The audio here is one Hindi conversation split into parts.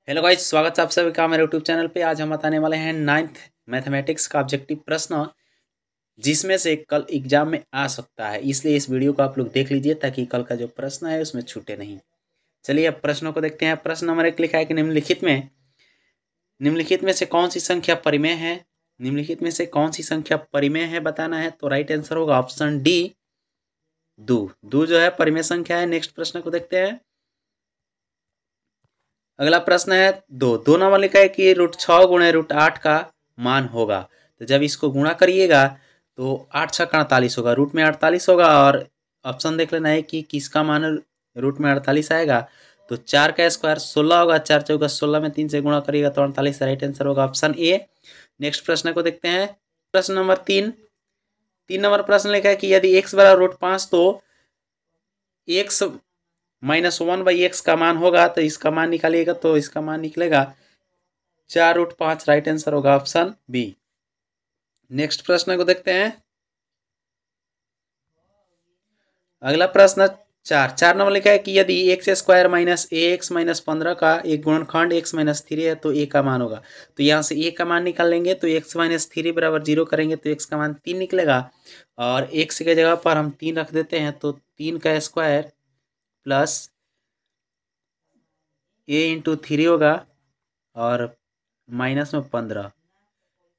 हेलो गाइस, स्वागत है आप सभी का मेरे यूट्यूब चैनल पे। आज हम बताने वाले हैं 9th मैथमेटिक्स का ऑब्जेक्टिव प्रश्न, जिसमें से कल एग्जाम में आ सकता है। इसलिए इस वीडियो को आप लोग देख लीजिए ताकि कल का जो प्रश्न है उसमें छूटे नहीं। चलिए अब प्रश्नों को देखते हैं। प्रश्न नंबर 1 लिखा है कि निम्नलिखित में से कौन सी संख्या परिमेय है। निम्नलिखित में से कौन सी संख्या परिमेय है बताना है। तो राइट आंसर होगा ऑप्शन डी, दो। दो जो है परिमेय संख्या है। नेक्स्ट प्रश्न को देखते हैं। अगला प्रश्न है दो नंबर लिखा है कि √6 गुणे √8 का मान होगा। तो जब इसको गुणा करिएगा तो 8 6 48 होगा, रूट में 48 होगा। और ऑप्शन देख लेना है कि किसका मान रूट में 48 आएगा। तो 4 का स्क्वायर 16 होगा, 4 चौका 16 में 3 से गुणा करिएगा तो 48। राइट आंसर होगा ऑप्शन ए। नेक्स्ट प्रश्न को देखते हैं। प्रश्न नंबर 3 नंबर प्रश्न लिखा है कि यदि x बराबर √5 तो x -1/x का मान होगा। तो इसका मान निकालिएगा तो इसका मान निकलेगा 4√5। राइट आंसर होगा ऑप्शन बी। नेक्स्ट प्रश्न को देखते हैं। अगला प्रश्न 4 नंबर लिखा है कि यदि x² - ax - 15 का एक गुणनखंड x - 3 है तो a का मान होगा। तो यहाँ से a का मान निकाल लेंगे तो x - 3 बराबर 0 करेंगे तो x का मान 3 निकलेगा। और x के जगह पर हम 3 रख देते हैं तो 3 का स्क्वायर प्लस a × 3 होगा और माइनस में 15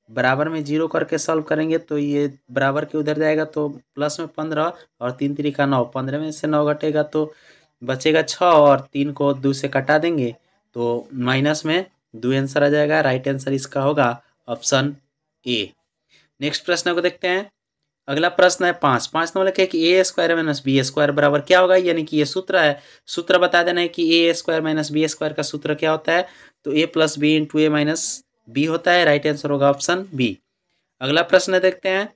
बराबर में 0 करके सॉल्व करेंगे तो ये बराबर के उधर जाएगा तो प्लस में 15 और 3 3 का 9, 15 में से 9 घटेगा तो बचेगा 6 और 3 को 2 से कटा देंगे तो माइनस में 2 आंसर आ जाएगा। राइट आंसर इसका होगा ऑप्शन ए। नेक्स्ट प्रश्न को देखते हैं। अगला प्रश्न है 5 नंबर लिखे कि a² - b² बराबर क्या होगा। यानी कि ये सूत्र है। सूत्र बता देना है कि a² - b² का सूत्र क्या होता है। तो a + b × a - b होता है। राइट आंसर होगा ऑप्शन बी। अगला प्रश्न देखते हैं।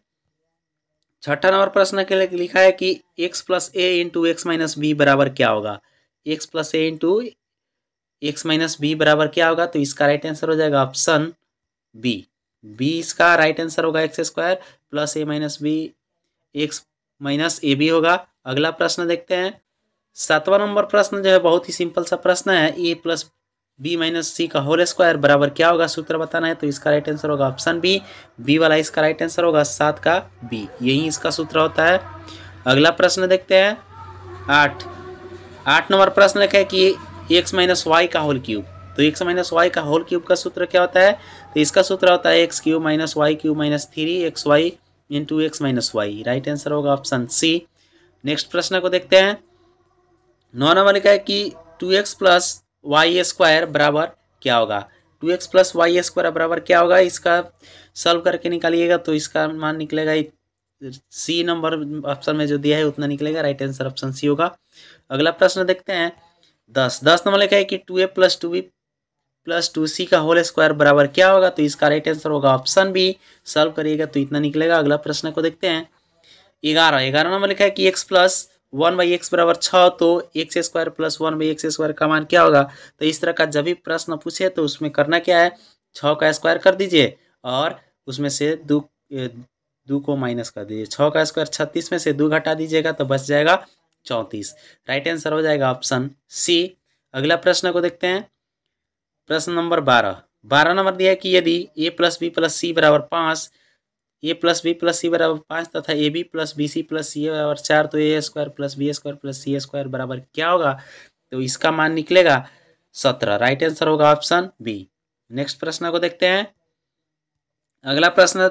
6ठा नंबर प्रश्न के लिए लिखा है कि x + a × x - b बराबर क्या होगा। x + a × x - b बराबर क्या होगा। तो इसका राइट आंसर हो जाएगा ऑप्शन बी। बी इसका राइट आंसर होगा x² + a - b x - ab होगा। अगला प्रश्न देखते हैं। 7वां नंबर प्रश्न जो है बहुत ही सिंपल सा प्रश्न है। a + b - c का होल स्क्वायर बराबर क्या होगा, सूत्र बताना है। तो इसका राइट आंसर होगा ऑप्शन बी। बी वाला इसका राइट आंसर होगा 7 का बी, यही इसका सूत्र होता है। अगला प्रश्न देखते हैं। 8 नंबर प्रश्न लिखा है कि x - y का होल क्यूब। तो x - y का होल क्यूब का सूत्र क्या होता है। तो इसका सूत्र होता है x³ - y³ - 3xy × x - y। Right answer होगा ऑप्शन सी। नेक्स्ट प्रश्न को देखते हैं। 9 नंबर लिखा है कि 2x + y² बराबर क्या होगा। 2x + y² बराबर क्या होगा, इसका सॉल्व करके निकालिएगा तो इसका मान निकलेगा सी नंबर ऑप्शन में जो दिया है उतना निकलेगा। राइट आंसर ऑप्शन सी होगा। अगला प्रश्न देखते हैं। 10 नंबर लिखा है कि 2a + 2b + 2c का होल स्क्वायर बराबर क्या होगा। तो इसका राइट आंसर होगा ऑप्शन बी। सॉल्व करिएगा तो इतना निकलेगा। अगला प्रश्न को देखते हैं। 11 नंबर लिखा है कि x + 1/x बराबर 6 तो x² + 1/x² का मान क्या होगा। तो इस तरह का जब भी प्रश्न पूछे तो उसमें करना क्या है, 6 का स्क्वायर कर दीजिए और उसमें से 2 को माइनस कर दीजिए। 6 का स्क्वायर 36 में से 2 घटा दीजिएगा तो बच जाएगा 34। राइट आंसर हो जाएगा ऑप्शन सी। अगला प्रश्न को देखते हैं। प्रश्न नंबर 12 नंबर दिया है कि यदि a + b + c बराबर 5, a + b + c बराबर 5 तथा ab + bc + c बराबर 4 तो a² + b² + c² बराबर क्या होगा। तो इसका मान निकलेगा 17। राइट आंसर होगा ऑप्शन बी। नेक्स्ट प्रश्न को देखते हैं। अगला प्रश्न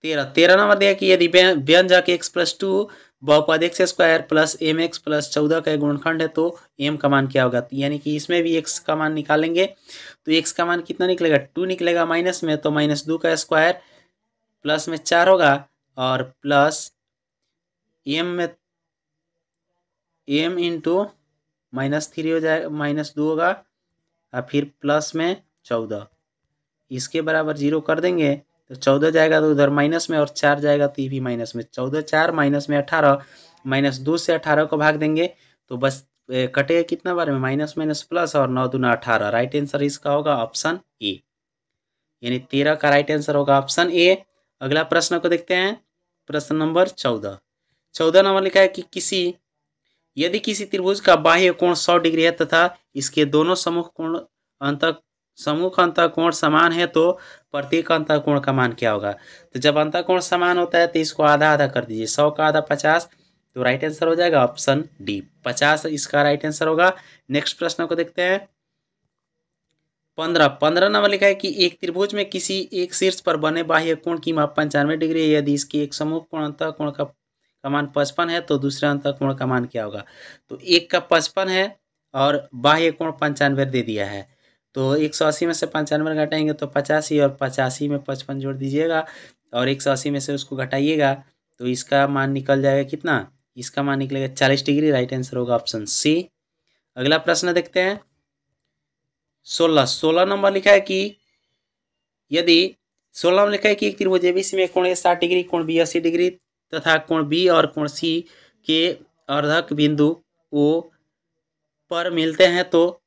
13 नंबर दिया कि यदि व्यंजक x + 2 बहुपद x² + mx + 14 का गुणनखंड है तो m का मान क्या होगा। यानी कि इसमें भी x का मान निकालेंगे तो x का मान कितना निकलेगा, 2 निकलेगा माइनस में तो -2 का स्क्वायर प्लस में 4 होगा और प्लस m में m × -3 हो जाएगा, -2 होगा और फिर प्लस में 14 इसके बराबर 0 कर देंगे तो 14 जाएगा तो उधर माइनस में और 4 जाएगा तो ये भी माइनस में। 14 4 माइनस में 18, -2 से 18 को भाग देंगे तो बस कटेगा कितना बार में, माइनस माइनस प्लस और 9 दूना 18। राइट आंसर इसका होगा ऑप्शन ए, यानी 13 का राइट आंसर होगा ऑप्शन ए। अगला प्रश्न को देखते हैं। प्रश्न नंबर 14 नंबर लिखा है कि किसी यदि किसी त्रिभुज का बाह्य कोण 100 डिग्री है तथा इसके दोनों समूह अंतःकोण समान है तो प्रत्येक अंतःकोण का मान क्या होगा। तो जब अंतःकोण समान होता है तो इसको आधा आधा कर दीजिए, 100 का आधा 50, तो राइट आंसर हो जाएगा ऑप्शन डी 50 इसका राइट आंसर होगा। नेक्स्ट प्रश्न को देखते हैं। 15 नंबर लिखा है कि एक त्रिभुज में किसी एक शीर्ष पर बने बाह्य कोण की माप 95 डिग्री है। यदि इसकी एक समूह कोण अंतःकोण का मान 55 है तो दूसरे अंतःकोण का मान क्या होगा। तो एक का 55 है और बाह्य कोण 95 दे दिया है, तो 180 में से 95 घटाएंगे तो 85 और 85 में 55 जोड़ दीजिएगा और 180 में से उसको घटाइएगा तो इसका मान निकल जाएगा कितना, इसका मान निकलेगा 40 डिग्री। राइट आंसर होगा ऑप्शन सी। अगला प्रश्न देखते हैं। 16 नंबर लिखा है कि यदि 16 नंबर लिखा है कि एक त्रिभुज एबीसी में कोण ए 60 डिग्री, कोण बी 80 डिग्री तथा कोण बी और कोण सी के अर्धक बिंदु ओ पर मिलते हैं तो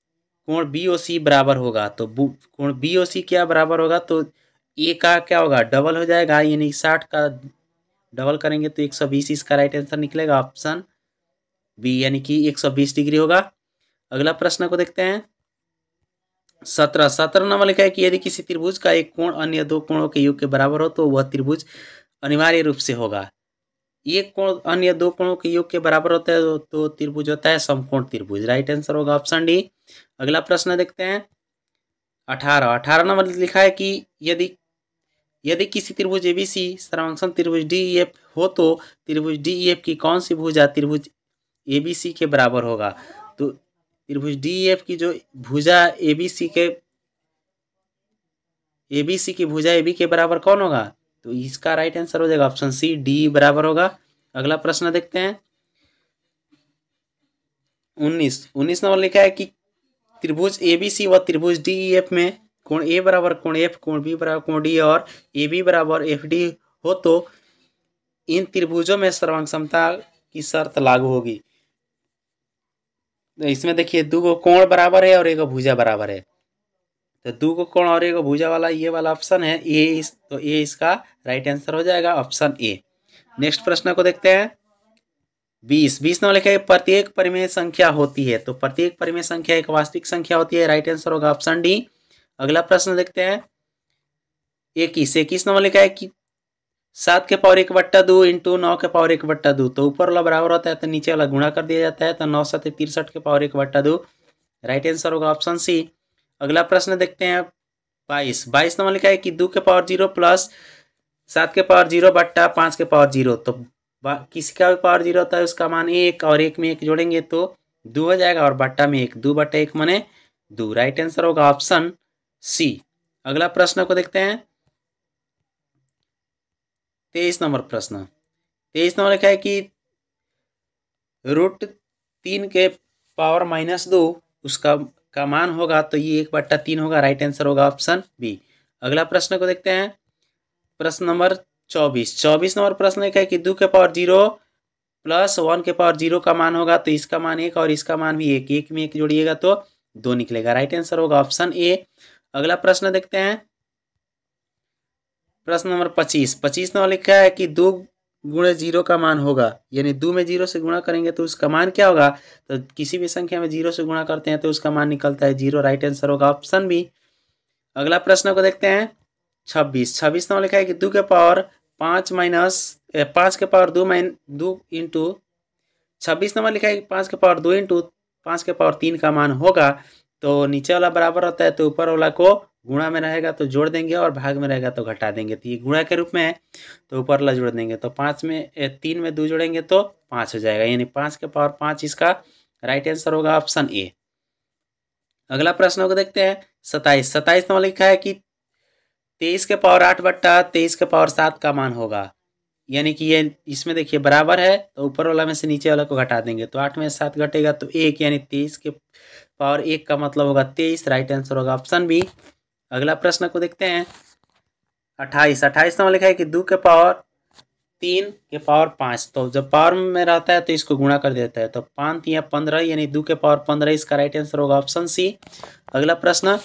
कोण बी ओ सी बराबर होगा। तो कोण बी ओ सी क्या बराबर होगा, तो ए का क्या होगा, डबल हो जाएगा, यानी 60 का डबल करेंगे तो 120 इसका राइट आंसर निकलेगा ऑप्शन बी, यानी कि 120 डिग्री होगा। अगला प्रश्न को देखते हैं। 17 नंबर लिखा है कि यदि किसी त्रिभुज का एक कोण अन्य दो कोणों के योग के बराबर हो तो वह त्रिभुज अनिवार्य रूप से होगा। एक कोण अन्य दो कोणों के योग के बराबर होता है तो त्रिभुज होता है समकोण त्रिभुज। राइट आंसर होगा ऑप्शन डी। अगला प्रश्न देखते हैं। 18 नंबर लिखा है कि यदि किसी त्रिभुज एबीसी सर्वसम त्रिभुज डीईएफ हो तो त्रिभुज डीईएफ की कौन सी भुजा त्रिभुज एबीसी के बराबर होगा। तो त्रिभुज डीईएफ की जो भुजा एबीसी की भुजा एबी के बराबर कौन होगा, तो इसका राइट आंसर हो जाएगा ऑप्शन सी, डी बराबर होगा। अगला प्रश्न देखते हैं। 19 नंबर लिखा है कि त्रिभुज एबीसी व त्रिभुज डीईएफ में कोण ए बराबर कोण एफ, कोण बी बराबर कोण डी और ए बी बराबर एफ डी हो तो इन त्रिभुजों में सर्वांग समता की शर्त लागू होगी। तो इसमें देखिए दो कोण बराबर है और एक भुजा बराबर है, तो दो कोण और एक भुजा वाला ये वाला ऑप्शन है ए, तो ए इसका राइट आंसर हो जाएगा ऑप्शन ए। नेक्स्ट प्रश्न को देखते हैं। 20 नंबर लिखा है प्रत्येक परिमेय संख्या होती है, तो प्रत्येक परिमेय संख्या एक वास्तविक संख्या होती है। राइट आंसर होगा ऑप्शन डी। अगला प्रश्न देखते हैं। 21 नंबर लिखा है कि 7 के पावर 1/2 इंटू 9 के पावर 1/2, तो ऊपर वाला बराबर होता है तो नीचे वाला गुणा कर दिया जाता है, तो 9 7 63 के पावर 1/2। राइट आंसर होगा ऑप्शन सी। अगला प्रश्न देखते हैं। 22 नंबर लिखा है कि 2 के पावर 0 प्लस 7 के पावर 0 बट्टा 5 के पावर 0, तो किसी का भी पावर 0 होता है उसका मान 1 और 1 में 1 जोड़ेंगे तो 2 हो जाएगा और बट्टा में 1, 2 बट्टा 1 माने 2। राइट आंसर होगा ऑप्शन सी। अगला प्रश्न को देखते हैं। 23 नंबर प्रश्न। 23 नंबर लिखा है कि √3 के पावर -2 उसका का मान होगा, तो ये 1/3 होगा। राइट आंसर होगा ऑप्शन बी। अगला प्रश्न को देखते हैं। प्रश्न नंबर 24 नंबर प्रश्न लिखा है कि 2 के पावर 0 प्लस 1 के पावर 0 का मान होगा, तो इसका मान 1 और इसका मान भी 1, 1 में 1 जोड़िएगा तो 2 निकलेगा। राइट आंसर होगा ऑप्शन ए। अगला प्रश्न देखते हैं। प्रश्न नंबर 25 नंबर लिखा है कि 2 गुणे 0 का मान होगा, यानी 2 में 0 से गुणा करेंगे तो उसका मान क्या होगा, तो किसी भी संख्या में 0 से गुणा करते हैं तो उसका मान निकलता है 0। राइट आंसर होगा ऑप्शन बी। अगला प्रश्न को देखते हैं। 26 नंबर लिखा है कि 2 के पावर 5 के पावर 2 इंटू 26 नंबर लिखा है कि 5 के पावर 2 इंटू 5 के पावर 3 का मान होगा, तो नीचे वाला बराबर होता है तो ऊपर वाला को गुणा में रहेगा तो जोड़ देंगे और भाग में रहेगा तो घटा देंगे, तो ये गुणा के रूप में है तो ऊपर वाला जोड़ देंगे, तो 3 में 2 जोड़ेंगे तो 5 हो जाएगा, यानी 5 के पावर 5 इसका राइट आंसर होगा ऑप्शन ए। अगला प्रश्न को देखते हैं। 27 नंबर लिखा है कि 23 के पावर 8 बट्टा 23 के पावर 7 का मान होगा, यानी कि ये इसमें देखिए बराबर है तो ऊपर वाला में से नीचे वाला को घटा देंगे, तो 8 में 7 घटेगा तो 1, यानी 23 के पावर 1 का मतलब होगा 23। राइट आंसर होगा ऑप्शन बी। अगला प्रश्न को देखते हैं। 28 नंबर लिखा है कि 2 के पावर 3 के पावर 5, तो जब पावर में रहता है तो इसको गुणा कर देता है, तो 5 या 15, यानी 2 के पावर 15 इसका राइट आंसर होगा ऑप्शन सी। अगला प्रश्न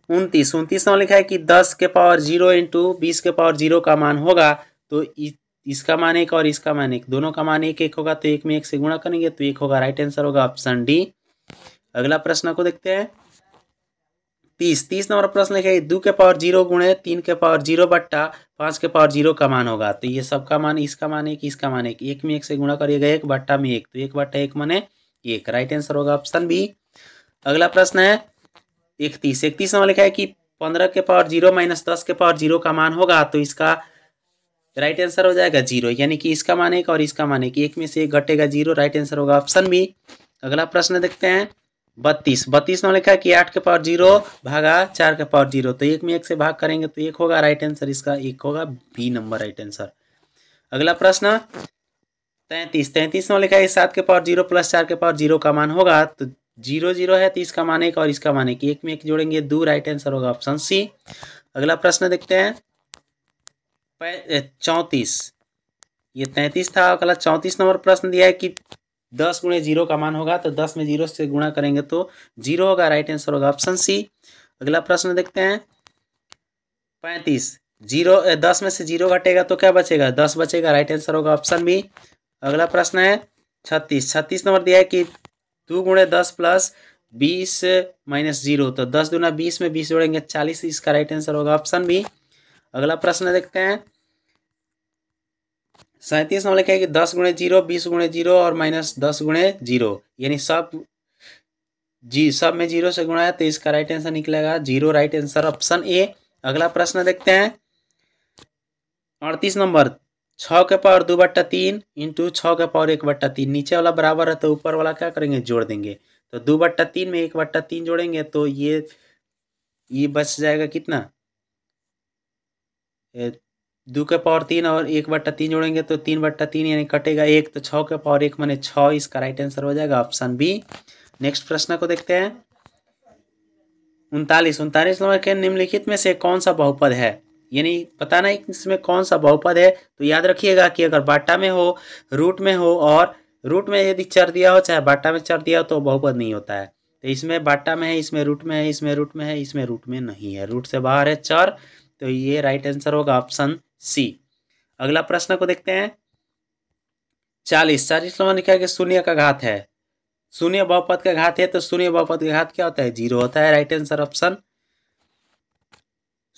29 नंबर लिखा है कि 10 के पावर 0 इंटू 20 के पावर 0 का मान होगा, तो इसका मान 1 और इसका मान 1, दोनों का मान 1 1 होगा तो 1 में 1 से गुणा करेंगे तो 1 होगा। राइट आंसर होगा ऑप्शन डी। अगला प्रश्न को देखते हैं। 30 नंबर प्रश्न लिखा है 2 के पावर 0 गुणे 3 के पावर 0 बट्टा 5 के पावर 0 का मान होगा। तो ये सबका मान, इसका मान 1, इसका मान 1, 1 में 1 से गुणा करिएगा 1 बट्टा में 1, तो 1 बट्टा 1 माने 1। राइट आंसर होगा ऑप्शन बी। अगला प्रश्न है 31 नंबर लिखा है कि 15 के पावर 0 माइनस 10 के पावर 0 का मान होगा। तो इसका राइट आंसर हो जाएगा 0, यानी कि इसका मान 1 और इसका मान 1, 1 में से 1 घटेगा 0। राइट आंसर होगा ऑप्शन बी। अगला प्रश्न देखते हैं 32 नंबर लिखा है कि 8 के पावर 0 भागा 4 के पावर 0, तो 1 में 1 से भाग करेंगे तो 1 होगा। राइट आंसर इसका 1 होगा, बी नंबर राइट आंसर। अगला प्रश्न 33 नंबर लिखा है 7 के पावर 0 प्लस 4 के पावर 0 का मान होगा। तो 0 0 है तो इसका मान 1 और इसका मान 1, 1 में 1 जोड़ेंगे 2। राइट आंसर होगा ऑप्शन सी। अगला प्रश्न देखते हैं 34, ये 33 था। अगला 34 नंबर प्रश्न दिया है कि 10 गुणे 0 का मान होगा। तो 10 में 0 से गुणा करेंगे तो 0 होगा। राइट आंसर होगा ऑप्शन सी। अगला प्रश्न देखते हैं 35, 10 में से 0 घटेगा तो क्या बचेगा, 10 बचेगा। राइट आंसर होगा ऑप्शन बी। अगला प्रश्न है 36 नंबर दिया है कि 2 गुणे 10 प्लस 20 माइनस 0, तो 10 दूना 20 में 20 जोड़ेंगे 40, इसका राइट आंसर होगा ऑप्शन बी। अगला प्रश्न देखते हैं 37 नंबर लिखा है कि 10 गुणे 0 20 गुणे 0 और माइनस 10 गुणे 0, यानी सब में 0 से गुणा है तो इसका राइट आंसर निकलेगा 0। Right answer option A. अगला प्रश्न देखते हैं 38 नंबर 6 के पावर 2 बट्टा 3 इंटू 6 के पावर 1 बट्टा 3, नीचे वाला बराबर है तो ऊपर वाला क्या करेंगे, जोड़ देंगे। तो 2 बट्टा 3 में 1 बट्टा 3 जोड़ेंगे तो ये बच जाएगा कितना, 2 के पावर 3 और 1 बट्टा 3 जोड़ेंगे तो 3 बट्टा 3 यानी कटेगा 1, तो 6 के पावर 1 माने 6, इसका राइट आंसर हो जाएगा ऑप्शन बी। नेक्स्ट प्रश्न को देखते हैं 39 नंबर के निम्नलिखित में से कौन सा बहुपद है, यानी पता नहीं इसमें कौन सा बहुपद है। तो याद रखिएगा कि अगर बाटा में हो, रूट में हो, और रूट में यदि चर दिया हो चाहे बाटा में चर दिया हो तो बहुपद नहीं होता है। तो इसमें बाटा में है, इसमें रूट में है, इसमें रूट में है, इसमें रूट में नहीं है, रूट से बाहर है चर, तो ये राइट आंसर होगा ऑप्शन सी। अगला प्रश्न को देखते हैं 40 नंबर लिखा है कि शून्य का घात है, शून्य बहुपद का घात है, तो शून्य बहुपद का घात क्या होता है, 0 होता है। राइट आंसर ऑप्शन,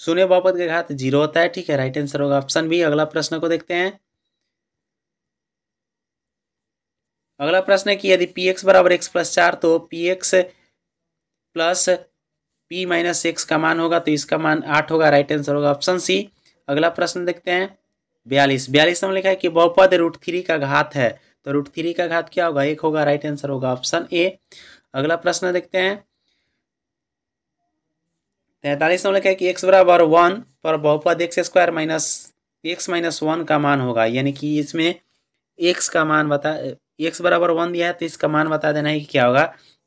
शून्य बहुपद का घात 0 होता है, ठीक है। राइट आंसर होगा ऑप्शन बी। अगला प्रश्न को देखते हैं। अगला प्रश्न है कि यदि px बराबर x प्लस 4 तो px plus p minus x का मान होगा, तो इसका मान 8 होगा। राइट आंसर होगा ऑप्शन सी। अगला प्रश्न देखते हैं 42 में लिखा है कि बहुपद √3 का घात है, तो √3 का घात क्या होगा, 1 होगा। राइट आंसर होगा ऑप्शन ए। अगला प्रश्न देखते हैं 43 में लिखा है कि x बराबर 1 पर बहुपद x² माइनस x माइनस 1 का मान होगा, यानी कि इसमें x का मान x बराबर 1 दिया है तो इसका मान बता देना है कि क्या होगा।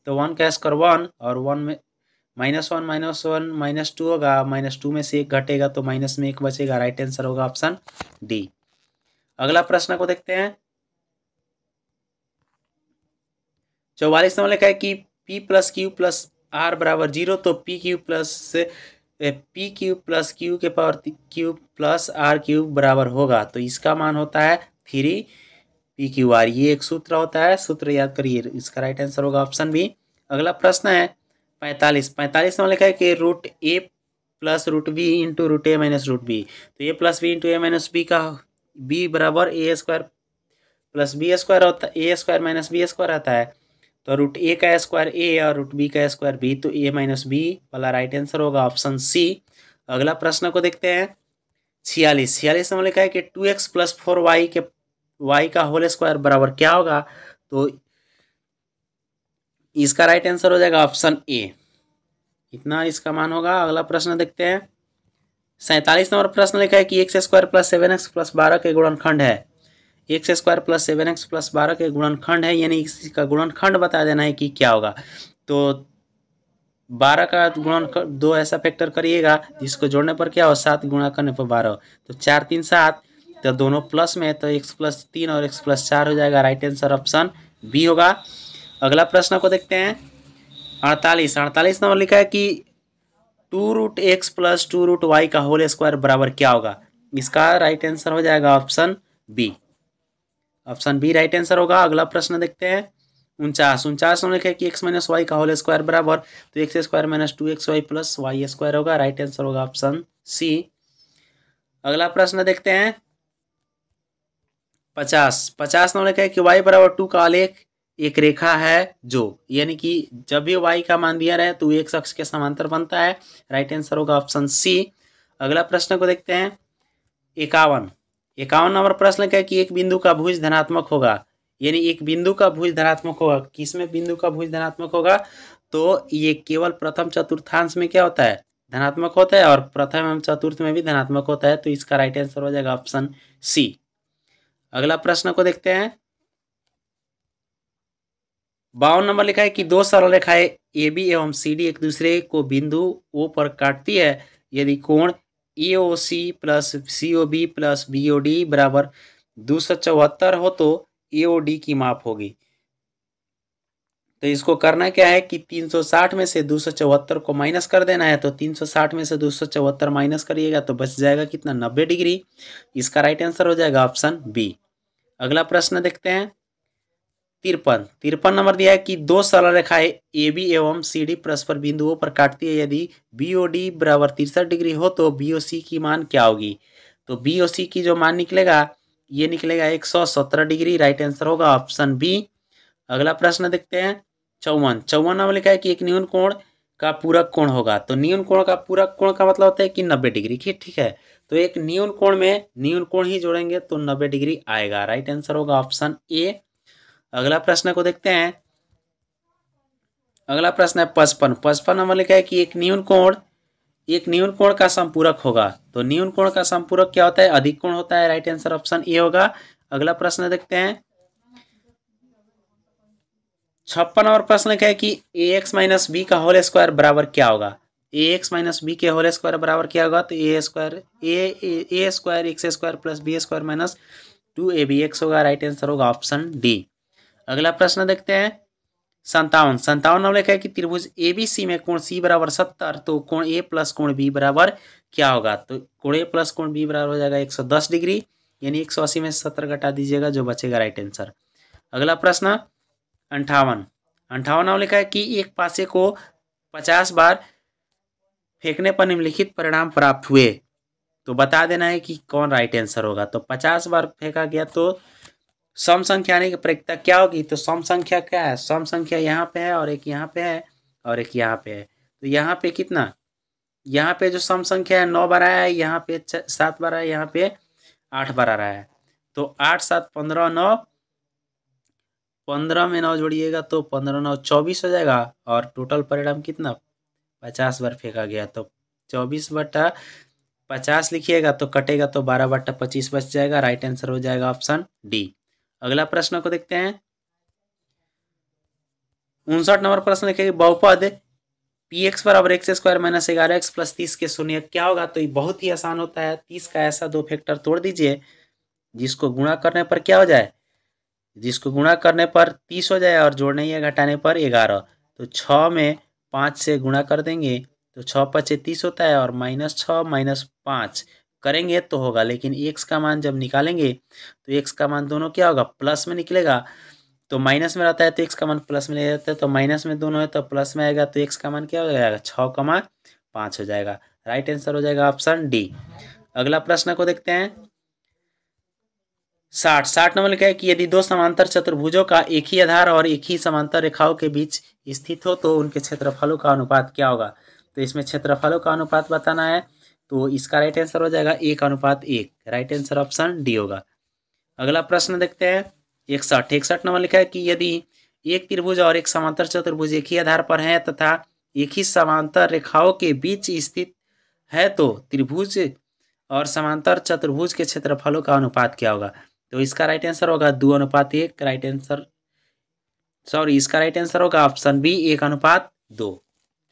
तो 1 का स्क्वायर 1 और 1 में -1 -2 होगा, -2 में से 1 घटेगा तो माइनस में 1 बचेगा। राइट आंसर होगा ऑप्शन डी। अगला प्रश्न को देखते हैं 44 नंबर लिखा है कि p plus Q plus r बराबर 0, तो p क्यू प्लस क्यू के power Q plus r cube बराबर होगा, तो इसका मान होता है 3p/r। ये एक सूत्र होता है, सूत्र याद करिए, इसका राइट आंसर होगा ऑप्शन बी। अगला प्रश्न है 45 नंबर लिखा है कि √a plus √b into √a minus √b, तो a plus B into a minus B का b बराबर a² प्लस b² होता है, a² माइनस b² आता है, तो √a का स्क्वायर a और √b का स्क्वायर b, तो a माइनस b वाला राइट आंसर होगा ऑप्शन सी। अगला प्रश्न को देखते हैं 46 नंबर लिखा है कि 2x प्लस 4y के y का होल स्क्वायर बराबर क्या होगा, तो इसका राइट आंसर हो जाएगा ऑप्शन ए, इतना इसका मान होगा। अगला प्रश्न देखते हैं 47 नंबर प्रश्न लिखा है कि x² प्लस 7x प्लस 12 के गुणनखंड है, x² प्लस 7x प्लस 12 के गुणनखंड है, यानी इसका गुणनखंड बता देना है कि क्या होगा। तो 12 का गुणनखंड 2 ऐसा फैक्टर करिएगा जिसको जोड़ने पर क्या हो, 7 गुणा करने पर 12, तो 4 3 7, तो दोनों प्लस में है तो x प्लस 3 और x प्लस 4 हो जाएगा। राइट आंसर ऑप्शन बी होगा। अगला प्रश्न को देखते हैं 48 नंबर लिखा है कि 2√x प्लस 2√y का होल स्क्वायर बराबर क्या होगा, इसका राइट आंसर हो जाएगा option B, option B right answer होगा। अगला प्रश्न देखते हैं 49 में लिखा है कि एक्स माइनस वाई का होल स्क्वायर बराबर, तो X square minus 2xy plus Y square होगा। राइट आंसर होगा ऑप्शन सी। अगला प्रश्न देखते हैं 50 में लिखा है कि y बराबर 2 का आलेख एक रेखा है जो, यानी कि जब भी y का मान दिया रहे तो एक अक्ष के समांतर बनता है। राइट आंसर होगा ऑप्शन सी। अगला प्रश्न को देखते हैं 51 नंबर प्रश्न क्या है कि एक बिंदु का भुज धनात्मक होगा, यानी एक बिंदु का भुज धनात्मक होगा। किसमें बिंदु का भुज धनात्मक होगा, तो ये केवल प्रथम चतुर्थांश में क्या होता है, धनात्मक होता है, और प्रथम एवं चतुर्थ में भी धनात्मक होता है। तो इसका राइट आंसर हो जाएगा ऑप्शन सी। अगला प्रश्न को देखते हैं 52 नंबर लिखा है कि दो सरल रेखाएं ए बी एवं सी डी एक दूसरे को बिंदु ओ पर काटती है यदि कोण A O C plus C O B plus B O D बराबर 274 हो तो ए ओ डी की माप होगी। तो इसको करना क्या है कि 360 में से 274 को माइनस कर देना है। तो 360 में से 274 माइनस करिएगा तो बच जाएगा कितना, 90 डिग्री। इसका राइट आंसर हो जाएगा ऑप्शन बी। अगला प्रश्न देखते हैं 53 नंबर दिया है कि दो सरल रेखाएं ए बी एवं सी डी परस्पर बिंदुओं पर काटती है यदि बी ओ डी बराबर 63 डिग्री हो तो बी ओ सी की मान क्या होगी। तो बी ओ सी की जो मान निकलेगा ये निकलेगा 117 डिग्री। राइट आंसर होगा ऑप्शन बी। अगला प्रश्न देखते हैं 54 नंबर लिखा है कि एक न्यून कोण का पूरक कोण होगा। तो न्यून कोण का पूरक कोण का मतलब होता है कि 90 डिग्री की, ठीक है। तो एक न्यून कोण में न्यून कोण ही जोड़ेंगे तो 90 डिग्री आएगा। राइट आंसर होगा ऑप्शन ए। अगला प्रश्न को देखते हैं, अगला प्रश्न है 55 नंबर लिखा है कि एक न्यून कोण का संपूरक होगा। तो न्यून कोण का संपूरक क्या होता है, अधिक कोण होता है। राइट आंसर ऑप्शन ए होगा। अगला प्रश्न देखते हैं 56 नंबर प्रश्न क्या है कि ए एक्स माइनस बी का होल स्क्वायर बराबर क्या होगा। ए एक्स माइनस बी के होल स्क्वायर बराबर क्या होगा, तो A square X square plus B square minus 2ab होगा। राइट आंसर होगा ऑप्शन डी। अगला प्रश्न देखते हैं 57 नंबर लिखा है कि त्रिभुज एबीसी में कोण सी बराबर 70, तो कोण ए प्लस कोण बी बराबर क्या होगा। तो कोण ए प्लस कोण बी बराबर हो जाएगा 110 डिग्री, यानी 180 में 70 घटा दीजिएगा जो बचेगा राइट आंसर। अगला प्रश्न 58 नंबर लिखा है कि एक पासे को 50 बार फेंकने पर निम्नलिखित परिणाम प्राप्त हुए, तो बता देना है कि कौन राइट आंसर होगा। तो 50 बार फेंका गया तो सम संख्या आने की प्रक्रिया क्या होगी। तो सम संख्या क्या है, सम संख्या यहाँ पे है और एक यहाँ पे है और एक यहाँ पे है। तो यहाँ पे कितना, यहाँ पे जो सम संख्या है 9 बार आया है, यहाँ पे 7 बार आया है, यहाँ पे 8 बार आ रहा है। तो 8 7 15 9, 15 में 9 जोड़िएगा तो 15 9 24 हो जाएगा। और टोटल परिणाम कितना, 50 बार फेंका गया तो 24/50 लिखिएगा तो कटेगा तो 12/25 बच जाएगा। राइट आंसर हो जाएगा ऑप्शन डी। अगला प्रश्न को देखते हैं 59 नंबर प्रश्न लिखेगा बहुपद पी एक्स बराबर x square minus 11x plus 30 के शून्य क्या होगा। तो ये बहुत ही आसान होता है। 30 का ऐसा दो फैक्टर तोड़ दीजिए जिसको गुणा करने पर क्या हो जाए, जिसको गुणा करने पर 30 हो जाए और जोड़ने या घटाने पर 11। तो 6 में 5 से गुणा कर देंगे तो 6 5 30 होता है और -6 -5 करेंगे तो होगा। लेकिन एक्स का मान जब निकालेंगे तो एक्स का मान दोनों क्या होगा, प्लस में निकलेगा। तो माइनस में रहता है तो एक्स का मान प्लस में ले जाता है, तो माइनस में दोनों है तो प्लस में आएगा तो एक्स का मान क्या हो जाएगा 6,5 हो जाएगा। राइट आंसर हो जाएगा ऑप्शन डी। अगला प्रश्न को देखते हैं 60 नंबर लिखा है कि यदि दो समांतर चतुर्भुजों का एक ही आधार और एक ही समांतर रेखाओं के बीच स्थित हो तो उनके क्षेत्रफलों का अनुपात क्या होगा। तो इसमें क्षेत्रफलों का अनुपात बताना है। तो इसका राइट आंसर हो जाएगा 1:1। राइट आंसर ऑप्शन डी होगा। अगला प्रश्न देखते हैं 61 नंबर लिखा है कि यदि एक त्रिभुज और एक समांतर चतुर्भुज एक ही आधार पर है तथा एक ही समांतर रेखाओं के बीच स्थित है तो त्रिभुज और समांतर चतुर्भुज के क्षेत्रफलों का अनुपात क्या होगा। तो इसका राइट आंसर होगा 2:1। राइट आंसर इसका राइट आंसर होगा ऑप्शन बी 1:2।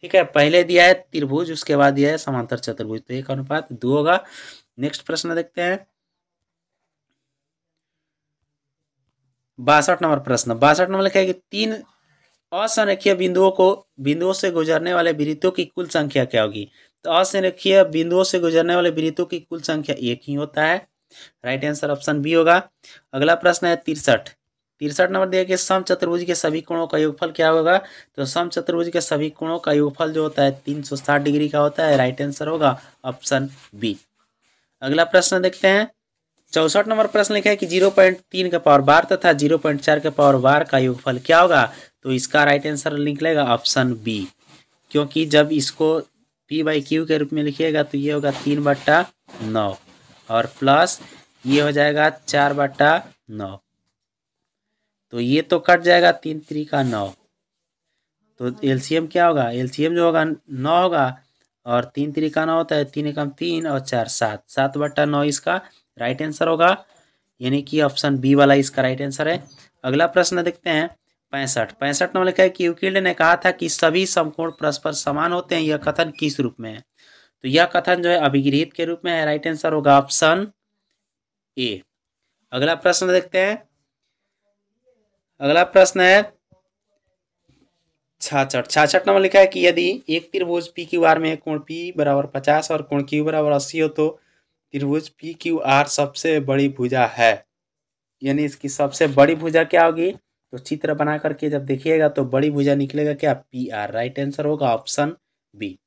ठीक है, पहले दिया है त्रिभुज उसके बाद दिया है समांतर चतुर्भुज, तो 1:2 होगा। नेक्स्ट प्रश्न देखते हैं 62 नंबर प्रश्न। 62 नंबर लिखा है कि 3 असंरेखीय बिंदुओं से गुजरने वाले वृत्तों की कुल संख्या क्या होगी। तो असंरेखीय बिंदुओं से गुजरने वाले वृत्तों की कुल संख्या एक ही होता है। राइट आंसर ऑप्शन बी होगा। अगला प्रश्न है 63। 63 नंबर दिया कि सम चतुर्भुज के सभी कोणों का योगफल क्या होगा। तो सम चतुर्भुज के सभी कोणों का योगफल जो होता है 360 डिग्री का होता है। राइट आंसर होगा ऑप्शन बी। अगला प्रश्न देखते हैं 64 नंबर प्रश्न लिखा है कि 0.3 का पावर बार तथा 0.4 का पावर बार का योगफल क्या होगा। तो इसका राइट आंसर निकलेगा ऑप्शन बी, क्योंकि जब इसको p/q के रूप में लिखिएगा तो ये होगा 3/9 और प्लस ये हो जाएगा 4/9। तो ये तो कट जाएगा 3 3 का 9, तो एलसीएम क्या होगा, एलसीएम जो होगा 9 होगा और 3 3 का 9 होता है, 3 एकम 3 और 4 7, 7/9 इसका राइट आंसर होगा, यानी कि ऑप्शन बी वाला इसका राइट आंसर है। अगला प्रश्न देखते हैं 65 नंबर लिखा है कि यूक्लिड ने कहा था कि सभी समकोण परस्पर समान होते हैं, यह कथन किस रूप में है। तो यह कथन जो है अभिगृहित के रूप में है। राइट आंसर होगा ऑप्शन ए। अगला प्रश्न देखते हैं, अगला प्रश्न है 66 नंबर लिखा है कि यदि एक त्रिभुज पी क्यू आर में कोण P बराबर 50 और कोण Q बराबर 80 हो तो त्रिभुज पी क्यू आर सबसे बड़ी भुजा है, यानी इसकी सबसे बड़ी भुजा क्या होगी। तो चित्र बना करके जब देखिएगा तो बड़ी भुजा निकलेगा क्या, PR। राइट आंसर होगा ऑप्शन बी।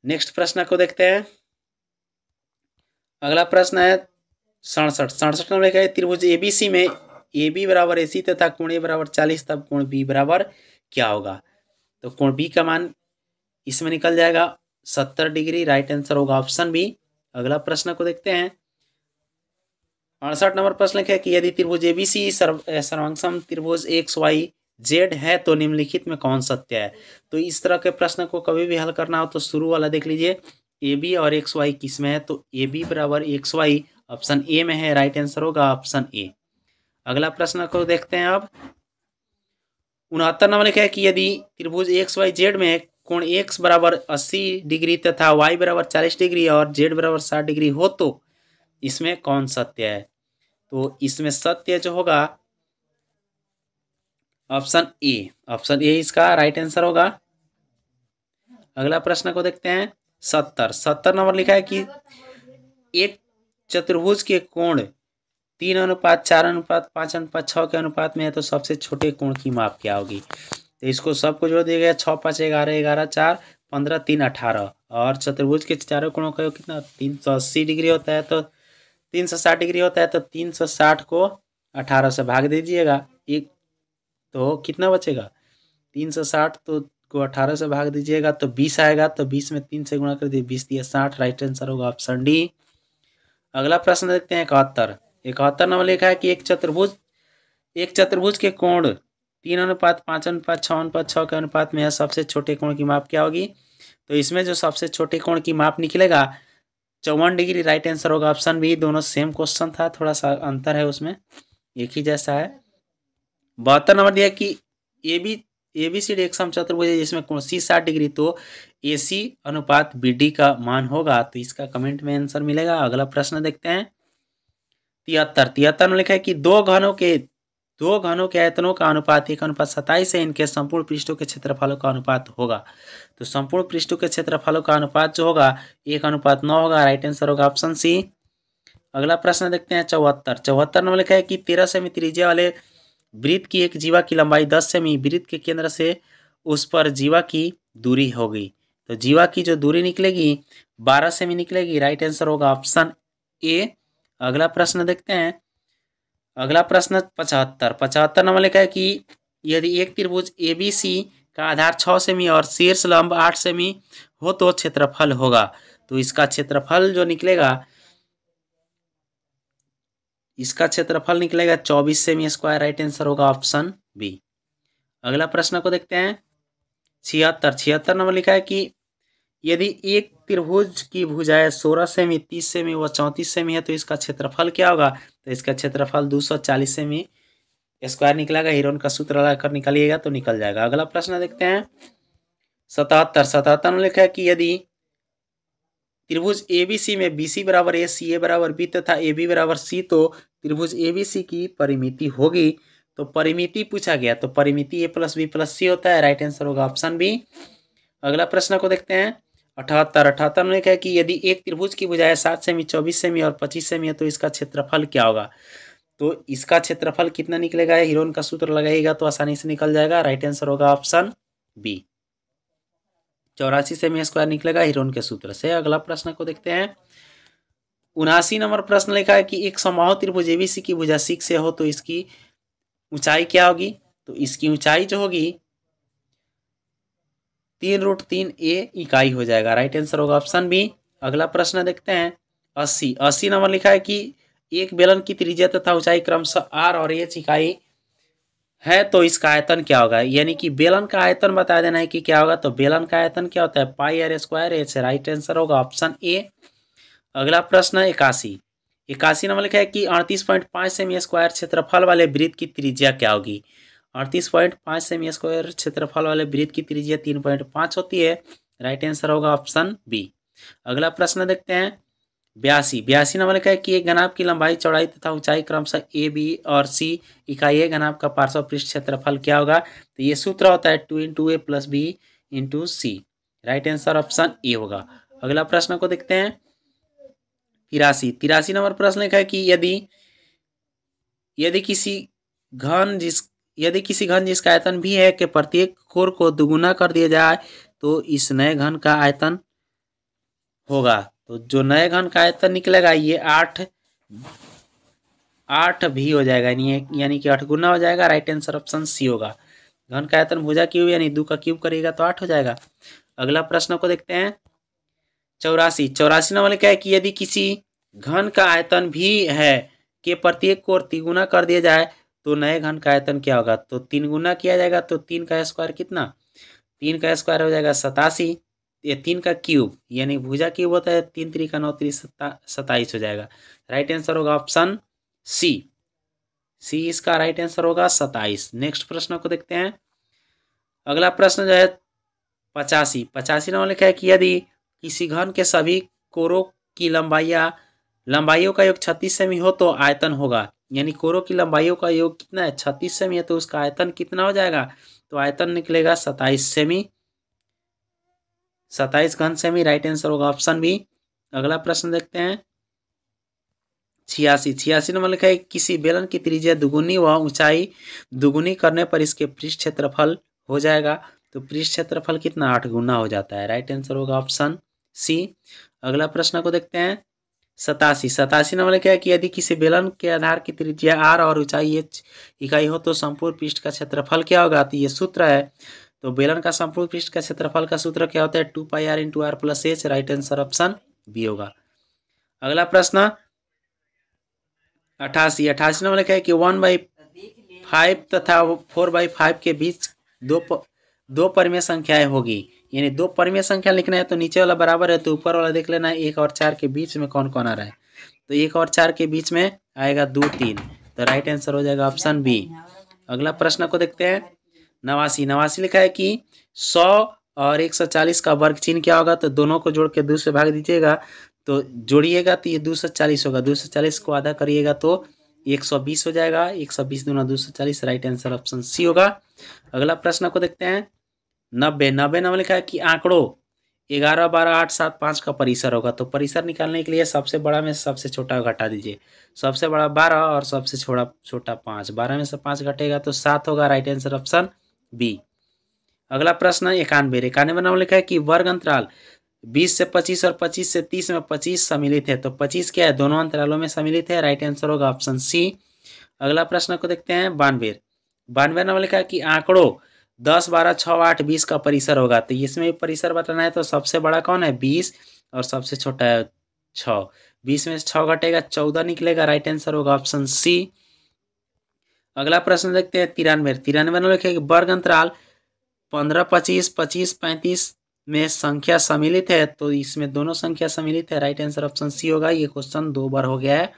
नेक्स्ट प्रश्न को देखते हैं, अगला प्रश्न है 67 नंबर लिखा है त्रिभुज ABC में AB बराबर AC तथा कोण A बराबर 40 तब कोण B बराबर क्या होगा। तो कोण B का मान इसमें निकल जाएगा 70 डिग्री। राइट आंसर होगा ऑप्शन बी। अगला प्रश्न को देखते हैं 68 नंबर प्रश्न लिखा है कि यदि त्रिभुज ABC सर्वांगसम त्रिभुज XYZ है तो निम्नलिखित में कौन सत्य है। तो इस तरह के प्रश्न को कभी भी हल करना हो तो शुरू वाला देख लीजिए, AB और XY किस में है, तो AB बराबर XY ऑप्शन ए में है। राइट आंसर होगा ऑप्शन ए। अगला प्रश्न को देखते हैं अब 69 नंबर लिखा है कि यदि त्रिभुज XYZ में कोण X बराबर 80 डिग्री तथा Y बराबर 40 डिग्री और Z बराबर 60 डिग्री हो तो इसमें कौन सत्य है। तो इसमें सत्य जो होगा ऑप्शन ए, ऑप्शन ए इसका राइट आंसर होगा। अगला प्रश्न को देखते हैं 70 नंबर लिखा है कि एक चतुर्भुज के कोण 3:4:5:6 के अनुपात में है तो सबसे छोटे कोण की माप क्या होगी। तो इसको सबको जोड़ दिया गया 6 5 11 11 4 15 3 18 और चतुर्भुज के चारों कोणों का योग कितना 380 डिग्री होता है, तो 360 डिग्री होता है, तो 360 को 18 से भाग दीजिएगा एक, तो कितना बचेगा 360 तो को 18 से भाग दीजिएगा तो 20 आएगा, तो 20 में 3 से गुणा कर दिए 20 दिया 60। राइट आंसर होगा ऑप्शन डी। अगला प्रश्न देखते हैं 71 नंबर लिखा है कि एक चतुर्भुज के कोण 3:5:6:6 के अनुपात में है, सबसे छोटे कोण की माप क्या होगी। तो इसमें जो सबसे छोटे कोण की माप निकलेगा 54 डिग्री। राइट आंसर होगा ऑप्शन बी। दोनों सेम क्वेश्चन था, थोड़ा सा अंतर है उसमें, एक ही जैसा है। 72 नंबर दिया कि ABCD एक सम चतुर्भुज है जिसमें कोण C 60 डिग्री, तो AC अनुपात BD का मान होगा, तो इसका कमेंट में आंसर मिलेगा। अगला प्रश्न देखते हैं 73 में लिखा है कि दो घनों के आयतनों का अनुपात 1:27 है, इनके संपूर्ण पृष्ठों के क्षेत्रफलों का अनुपात होगा। तो संपूर्ण पृष्ठों के क्षेत्रफलों का अनुपात जो होगा 1:9 होगा। राइट आंसर होगा ऑप्शन सी। अगला प्रश्न देखते हैं 74 में लिखा है कि 13 सेमी त्रिज्या वाले वृत्त की एक जीवा की लंबाई 10 सेमी, वृत्त के केंद्र से उस पर जीवा की दूरी होगी। तो जीवा की जो दूरी निकलेगी 12 सेमी निकलेगी। राइट आंसर होगा ऑप्शन ए। अगला प्रश्न देखते हैं, अगला प्रश्न 75 नंबर लिखा है कि यदि एक त्रिभुज ABC का आधार 6 सेमी और शीर्ष लंब 8 सेमी हो तो क्षेत्रफल होगा। तो इसका क्षेत्रफल जो निकलेगा, इसका क्षेत्रफल निकलेगा 24 सेमी स्क्वायर। राइट आंसर होगा ऑप्शन बी। अगला प्रश्न को देखते हैं 76 नंबर लिखा है कि यदि एक त्रिभुज की भुजाएं 16 सेमी 30 सेमी व 34 सेमी है तो इसका क्षेत्रफल क्या होगा। तो इसका क्षेत्रफल 240 सेमी स्क्वायर निकलेगा। हीरोन का सूत्र लगाकर निकालिएगा तो निकल जाएगा। अगला प्रश्न देखते हैं 77 में लिखा है कि यदि त्रिभुज ABC में BC बराबर A, CA बराबर B तथा AB बराबर C तो त्रिभुज ABC की परिमिति होगी। तो परिमिति पूछा गया, तो परिमिति A + B + C होता है। राइट आंसर होगा ऑप्शन बी। अगला प्रश्न को देखते हैं अठहत्तर में लिखा है कि यदि एक त्रिभुज की भुजाएं 7 सेमी, 24 सेमी और 25 सेमी है तो इसका क्षेत्रफल क्या होगा। तो इसका क्षेत्रफल कितना निकलेगा, हीरोन का सूत्र लगाइएगा तो आसानी से निकल जाएगा। राइट आंसर होगा ऑप्शन बी, 84 सेमी स्क्वायर निकलेगा हीरोन के सूत्र से। अगला प्रश्न को देखते हैं। 79 नंबर प्रश्न लिखा है कि एक समबाहु त्रिभुज एबीसी की भुजा 6 से हो तो इसकी ऊंचाई क्या होगी। तो इसकी ऊंचाई जो होगी 3√3a इकाई हो जाएगा। राइट आंसर होगा ऑप्शन बी। अगला प्रश्न देखते हैं। 80 नंबर लिखा है कि एक बेलन की त्रिज्या तथा ऊंचाई क्रमशः आर और एच इकाई है तो इसका आयतन क्या होगा। यानी कि बेलन का आयतन बता देना है कि क्या होगा। तो बेलन का आयतन क्या होता है, pi R square H. Right answer होगा ऑप्शन ए। अगला प्रश्न 81 नंबर लिखा है कि 38.5 सेमी स्क्वायर क्षेत्रफल वाले वृत्त की त्रिज्या क्या होगी। 38.5 सेमी स्क्वायर क्षेत्रफल वाले वृत्त की त्रिज्या 3.5 होती है। राइट आंसर होगा ऑप्शन बी। अगला प्रश्न देखते हैं। 82 नंबर लिखा है कि एक घनाभ की लंबाई, चौड़ाई तथा ऊंचाई क्रमशः ए, बी और सी इकाई है। घनाभ का पार्श्व पृष्ठ क्षेत्रफल क्या होगा। तो ये सूत्र होता है 2 × a + b × c। Right answer option A होगा। अगला प्रश्न को देखते हैं। 83 नंबर प्रश्न लिखा है कि यदि किसी घन जिसका आयतन भी है कि प्रत्येक कोर को दुगुना कर दिया जाए तो इस नए घन का आयतन होगा। तो जो नए घन का आयतन निकलेगा ये 8 भी हो जाएगा, यानी कि 8 गुना हो जाएगा। राइट आंसर ऑप्शन सी होगा। घन का आयतन भुजा क्यूब यानी 2 का क्यूब करेगा तो 8 हो जाएगा। अगला प्रश्न को देखते हैं। 84 नंबर लिखा है कि यदि किसी घन का आयतन भी है कि प्रत्येक को तिगुना कर दिया जाए तो नए घन का आयतन क्या होगा। तो 3 गुना किया जाएगा तो 3 का स्क्वायर कितना, 3 का स्क्वायर हो जाएगा 87। ये 3 का क्यूब यानी भुजा क्यूब होता है 3 × 3 = 9 × 3 = 27 हो जाएगा। राइट आंसर होगा ऑप्शन सी। इसका राइट आंसर होगा 27। नेक्स्ट प्रश्न को देखते हैं। अगला प्रश्न जो है 85 नंबर लिखा है कि यदि किसी घन के सभी कोरों की लंबाइयों का योग 36 सेमी हो तो आयतन होगा। यानी कोरों की लंबाइयों का योग कितना है, 36 सेमी है तो उसका आयतन कितना हो जाएगा। तो आयतन निकलेगा 27 सेमी, 27 घन सेमी। राइट आंसर होगा ऑप्शन बी। अगला प्रश्न देखते हैं। 86 नंबर लिखा है किसी बेलन की त्रिज्या दुगुनी व ऊंचाई दुगुनी करने पर इसके पृष्ठ क्षेत्रफल हो जाएगा। तो पृष्ठ क्षेत्रफल कितना, 8 गुना हो जाता है। राइट आंसर होगा ऑप्शन सी। अगला प्रश्न को देखते हैं। 87 नंबर लिखा है कि यदि किसी बेलन के आधार की त्रिज्या r और ऊंचाई h इकाई हो तो संपूर्ण पृष्ठ का क्षेत्रफल क्या होगा। तो ये सूत्र है। तो बेलन का संपूर्ण पृष्ठ का क्षेत्रफल का सूत्र क्या होता है, 2πr × r + h। Right answer option B होगा। अगला प्रश्न 88 नंबर लिखा है कि 1/5 तथा 4/5 के बीच दो परिमेय संख्याएं होगी। यानी 2 परिमेय संख्या लिखना है तो नीचे वाला बराबर है तो ऊपर वाला देख लेना है 1 और 4 के बीच में कौन कौन आ रहा है। तो 1 और 4 के बीच में आएगा 2, 3। तो राइट आंसर हो जाएगा ऑप्शन बी। अगला प्रश्न को देखते हैं। 89 लिखा है कि 100 और 140 का वर्ग चिन्ह क्या होगा। तो दोनों को जोड़ के 2 से भाग दीजिएगा तो जोड़िएगा तो ये 240 होगा। 240 को आधा करिएगा तो 120 हो जाएगा। 120 दूना 240। राइट आंसर ऑप्शन सी होगा। अगला प्रश्न को देखते हैं। 90 नंबर लिखा है कि आंकड़ों 11, 12, 8, 7, 5 का परिसर होगा। तो परिसर निकालने के लिए सबसे बड़ा में सबसे छोटा घटा दीजिए। सबसे बड़ा 12 और सबसे छोटा 5। 12 में से 5 घटेगा तो 7 होगा। Right answer option B. अगला प्रश्न 91 नंबर लिखा है कि वर्ग अंतराल 20 से 25 और 25 से 30 में 25 सम्मिलित है। तो 25 क्या है, दोनों अंतरालों में सम्मिलित है। राइट आंसर होगा ऑप्शन सी। अगला प्रश्न को देखते हैं। 92 नंबर लिखा है कि आंकड़ों 10, 12, 6, 8, 20 का परिसर होगा। तो इसमें परिसर बताना है तो सबसे बड़ा कौन है, 20 और सबसे छोटा है 6। 20 में से 6 घटेगा 14 निकलेगा। राइट आंसर होगा ऑप्शन सी। अगला प्रश्न देखते हैं। 93 नंबर लिखा है कि वर्ग अंतराल 15, 25, 25, 35 में संख्या सम्मिलित है। तो इसमें दोनों संख्या सम्मिलित है। राइट आंसर ऑप्शन सी होगा। ये क्वेश्चन 2 बार हो गया है।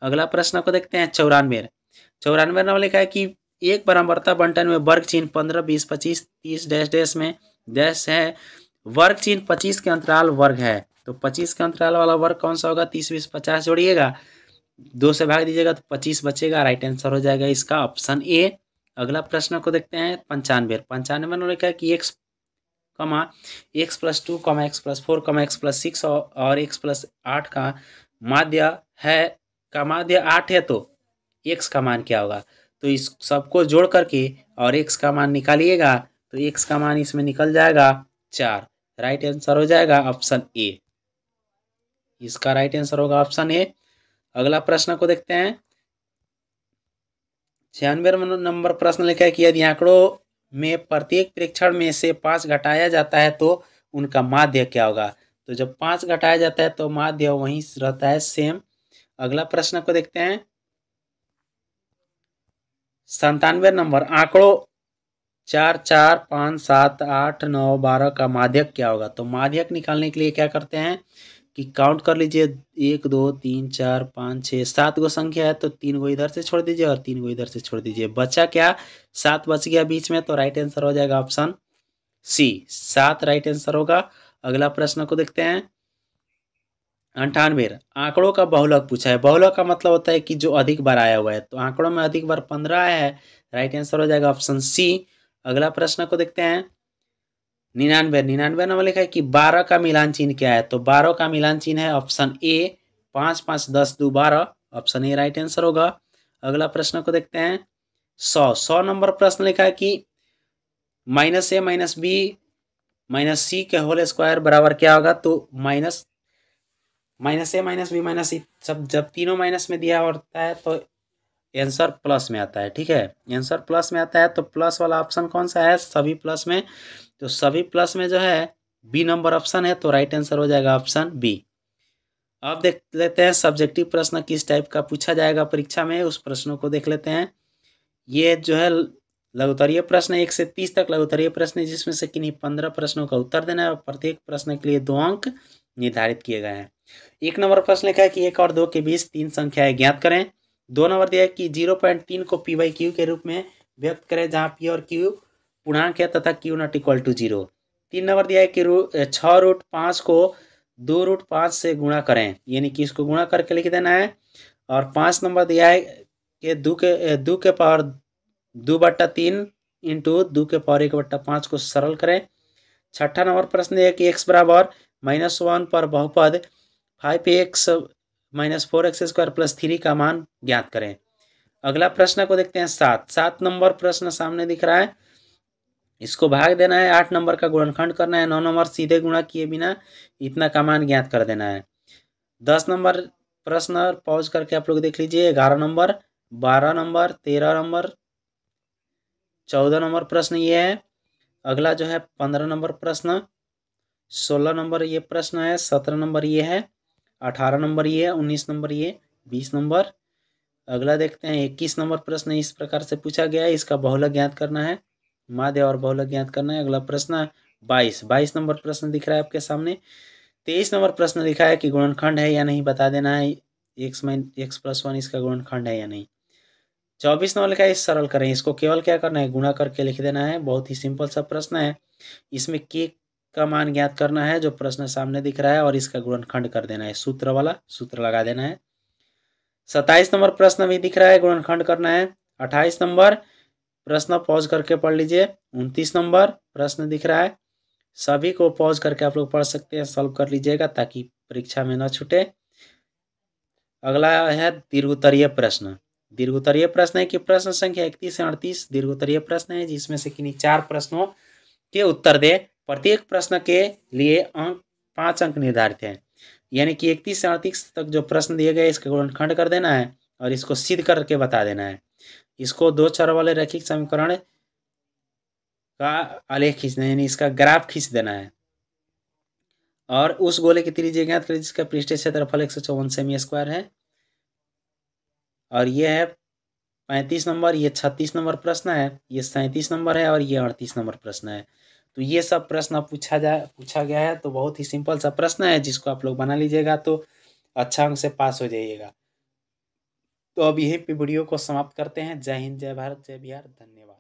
अगला प्रश्न को देखते हैं। 94 नंबर लिखा है कि एक बराबरता बंटन में वर्ग चिन्ह 15, 20, 25, 30 डैश में डैश है। वर्ग चिन्ह 25 के अंतराल वर्ग है। तो 25 के अंतराल वाला वर्ग कौन सा होगा, 30, 20, 50 जोड़िएगा 2 से भाग दीजिएगा तो 25 बचेगा। राइट आंसर हो जाएगा इसका ऑप्शन ए। अगला प्रश्न को देखते हैं। 95 नंबर लिखा है कि कमा x+2, x+4, x+6 और x+8 का माध्य है, का माध्य 8 है तो x का मान क्या होगा? तो इस सबको जोड़ करके और x का मान निकालिएगा तो x का मान इसमें निकल जाएगा 4। राइट आंसर हो जाएगा ऑप्शन ए। इसका राइट आंसर होगा ऑप्शन ए। अगला प्रश्न को देखते हैं। 96 नंबर प्रश्न लिखा है कि यदि आंकड़ों में प्रत्येक प्रेक्षण में से 5 घटाया जाता है तो उनका माध्य क्या होगा? तो जब 5 घटाया जाता है तो माध्य वहीं रहता है सेम। अगला प्रश्न को देखते हैं। 97 नंबर, आंकड़ों 4, 4, 5, 7, 8, 9, 12 का माध्यक क्या होगा? तो माध्यक निकालने के लिए क्या करते हैं कि काउंट कर लीजिए, 1, 2, 3, 4, 5, 6, 7 गो संख्या है तो 3 गो इधर से छोड़ दीजिए और 3 गो इधर से छोड़ दीजिए, बचा क्या? 7 बच गया बीच में, तो राइट आंसर हो जाएगा ऑप्शन सी, 7 राइट आंसर होगा। अगला प्रश्न को देखते हैं। 98 आंकड़ों का बहुलक पूछा है। बहुलक का मतलब होता है कि जो अधिक बार आया हुआ है, तो आंकड़ों में अधिक बार 15 आया है, राइट आंसर हो जाएगा ऑप्शन सी। अगला प्रश्न को देखते हैं। 99 नंबर लिखा है कि 12 का मिलान चिन्ह क्या है? तो 12 का मिलान चिन्ह है option A, 5, 5, 10, 2, 12, option A right answer होगा। अगला प्रश्न को देखते हैं। 100 नंबर प्रश्न लिखा है कि -a - b - c के होल स्क्वायर बराबर क्या होगा? तो माइनस -a - b - c सब जब तीनों माइनस में दिया होता है तो आंसर प्लस में आता है। ठीक है, आंसर प्लस में आता है तो प्लस वाला ऑप्शन कौन सा है? सभी प्लस में, तो सभी प्लस में जो है बी नंबर ऑप्शन है, तो राइट आंसर हो जाएगा ऑप्शन बी। अब देख लेते हैं सब्जेक्टिव प्रश्न किस टाइप का पूछा जाएगा परीक्षा में, उस प्रश्नों को देख लेते हैं। ये जो है लघुत्तरीय प्रश्न 1 से 30 तक लघुत्तरीय प्रश्न है, जिसमें से किन्हीं 15 प्रश्नों का उत्तर देना है और प्रत्येक प्रश्न के लिए 2 अंक निर्धारित किए गए हैं। 1 नंबर प्रश्न लिखा है कि 1 और 2 के बीच 3 संख्याएं ज्ञात करें। 2 नंबर दिया है कि 0.3 को p/q के रूप में व्यक्त करें, जहाँ p और q पूर्णांक है तथा q नॉट इक्वल टू 0। 3 नंबर दिया है कि 6√5 को 2√5 से गुणा करें, यानी कि इसको गुणा करके लिख देना है। और 5 नंबर दिया है कि 2 के पावर 2/3 इंटू 2 के पावर 1/5 को सरल करें। 6ठा नंबर प्रश्न है कि x बराबर -1 पर बहुपद 5x - 4x² + 3 का मान ज्ञात करें। अगला प्रश्न को देखते हैं। 7 नंबर प्रश्न सामने दिख रहा है, इसको भाग देना है, 8 नंबर का गुणनखंड करना है, 9 नंबर सीधे गुणा किए बिना इतना का मान ज्ञात कर देना है। 10 नंबर प्रश्न पॉज करके आप लोग देख लीजिए। 11 नंबर, 12 नंबर, 13 नंबर, 14 नंबर प्रश्न ये है। अगला जो है 15 नंबर प्रश्न, 16 नंबर ये प्रश्न है, 17 नंबर ये है, 18 नंबर ये है, 19 नंबर ये, 20 नंबर। अगला देखते हैं 21 नंबर प्रश्न इस प्रकार से पूछा गया है, इसका बहुलक ज्ञात करना है, माध्य और बहुलक ज्ञात करना है। अगला प्रश्न 22 नंबर प्रश्न दिख रहा है आपके सामने। 23 नंबर प्रश्न लिखा है कि गुणनखंड है या नहीं बता देना है, x+1 इसका गुणनखंड है या नहीं। 24 नंबर लिखा है इस सरल करें, इसको केवल क्या करना है? गुणा करके लिख देना है। बहुत ही सिंपल सा प्रश्न है। इसमें k का मान ज्ञात करना है जो प्रश्न सामने दिख रहा है और इसका गुणनखंड कर देना है, सूत्र वाला सूत्र लगा देना है। 27 नंबर प्रश्न भी दिख रहा है, गुणनखंड करना है। 28 नंबर प्रश्न पॉज करके पढ़ लीजिए। 29 नंबर प्रश्न दिख रहा है, सभी को पॉज करके आप लोग पढ़ सकते हैं, सॉल्व कर लीजिएगा ताकि परीक्षा में न छूटे। अगला है दीर्घोत्तरीय प्रश्न। दीर्घोत्तरीय प्रश्न है कि प्रश्न संख्या 31 से 38 दीर्घोत्तरीय प्रश्न है, जिसमें से किन्हीं 4 प्रश्नों के उत्तर दे। प्रत्येक प्रश्न के लिए 5 अंक निर्धारित हैं, यानी कि 31 से 38 तक जो प्रश्न दिए गए इसका गुणनखंड कर देना है और इसको सिद्ध करके बता देना है। इसको 2 चर वाले रैखिक समीकरण का आलेख खींचना है, यानी इसका ग्राफ खींच देना है। और उस गोले की त्रिज्या ज्ञात करें जिसका पृष्ठीय क्षेत्रफल 154 सेमी स्क्वायर है। और ये है 35 नंबर, ये 36 नंबर प्रश्न है, ये 37 नंबर है और ये 38 नंबर प्रश्न है। तो ये सब प्रश्न पूछा गया है। तो बहुत ही सिंपल सा प्रश्न है, जिसको आप लोग बना लीजिएगा तो अच्छा अंक से पास हो जाइएगा। तो अब यहीं पे वीडियो को समाप्त करते हैं। जय हिंद, जय भारत, जय बिहार, धन्यवाद।